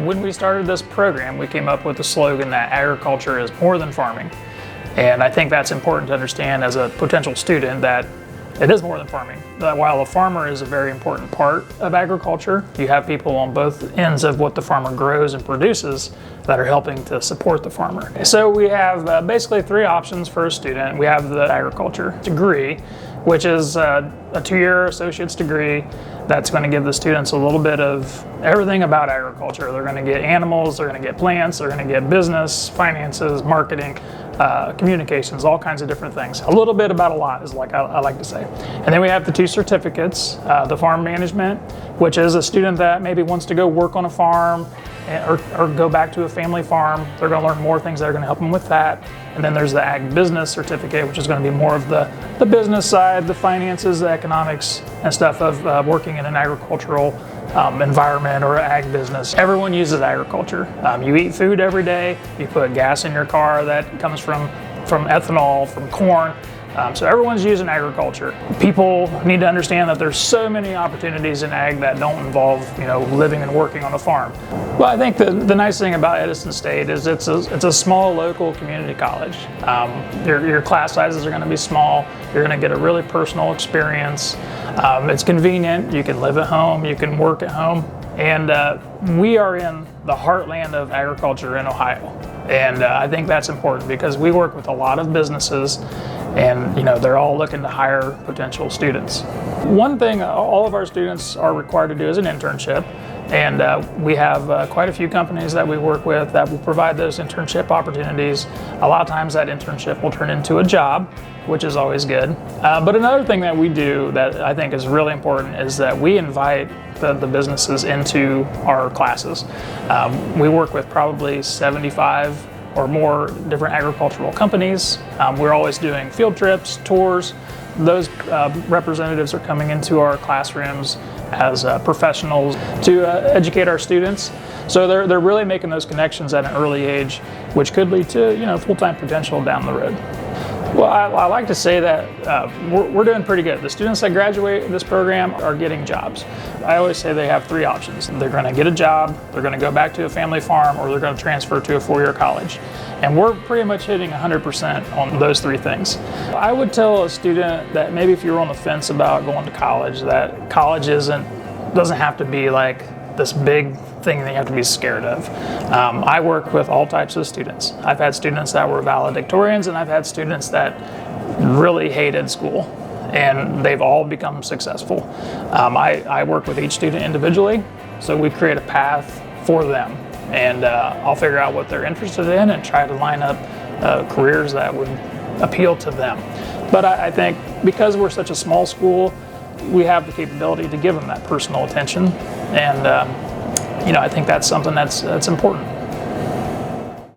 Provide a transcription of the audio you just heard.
When we started this program, we came up with the slogan that agriculture is more than farming. And I think that's important to understand as a potential student, that it is more than farming. That while a farmer is a very important part of agriculture, you have people on both ends of what the farmer grows and produces that are helping to support the farmer. So we have basically three options for a student. We have the agriculture degree, which is a 2-year associate's degree that's going to give the students a little bit of everything about agriculture. They're going to get animals, they're going to get plants, they're going to get business, finances, marketing, communications, all kinds of different things. A little bit about a lot is like I like to say. And then we have the 2 certificates, the farm management, which is a student that maybe wants to go work on a farm or go back to a family farm. They're going to learn more things that are going to help them with that. And then there's the Agribusiness Certificate, which is going to be more of the business side, the finances, the economics, and stuff of working in an agricultural environment or ag business. Everyone uses agriculture. You eat food every day. You put gas in your car that comes from ethanol, from corn. So everyone's using agriculture. People need to understand that there's so many opportunities in ag that don't involve, living and working on a farm. Well, I think the nice thing about Edison State is it's a small local community college. Your class sizes are going to be small. You're going to get a really personal experience. It's convenient. You can live at home. You can work at home. And we are in the heartland of agriculture in Ohio. And I think that's important because we work with a lot of businesses, and they're all looking to hire potential students. One thing all of our students are required to do is an internship, and we have quite a few companies that we work with that will provide those internship opportunities. A lot of times that internship will turn into a job, which is always good. But another thing that we do that I think is really important is that we invite the businesses into our classes. We work with probably 75 or more different agricultural companies. We're always doing field trips, tours. Those representatives are coming into our classrooms as professionals to educate our students. So they're really making those connections at an early age, which could lead to full-time potential down the road. Well, I like to say that we're doing pretty good. The students that graduate this program are getting jobs. I always say they have 3 options. They're going to get a job, they're going to go back to a family farm, or they're going to transfer to a 4-year college. And we're pretty much hitting 100% on those 3 things. I would tell a student that maybe if you're on the fence about going to college, that college doesn't have to be like this big thing that you have to be scared of. I work with all types of students. I've had students that were valedictorians, and I've had students that really hated school, and they've all become successful. I work with each student individually, so we create a path for them, and I'll figure out what they're interested in and try to line up careers that would appeal to them. But I think because we're such a small school, we have the capability to give them that personal attention, and I think that's something that's important.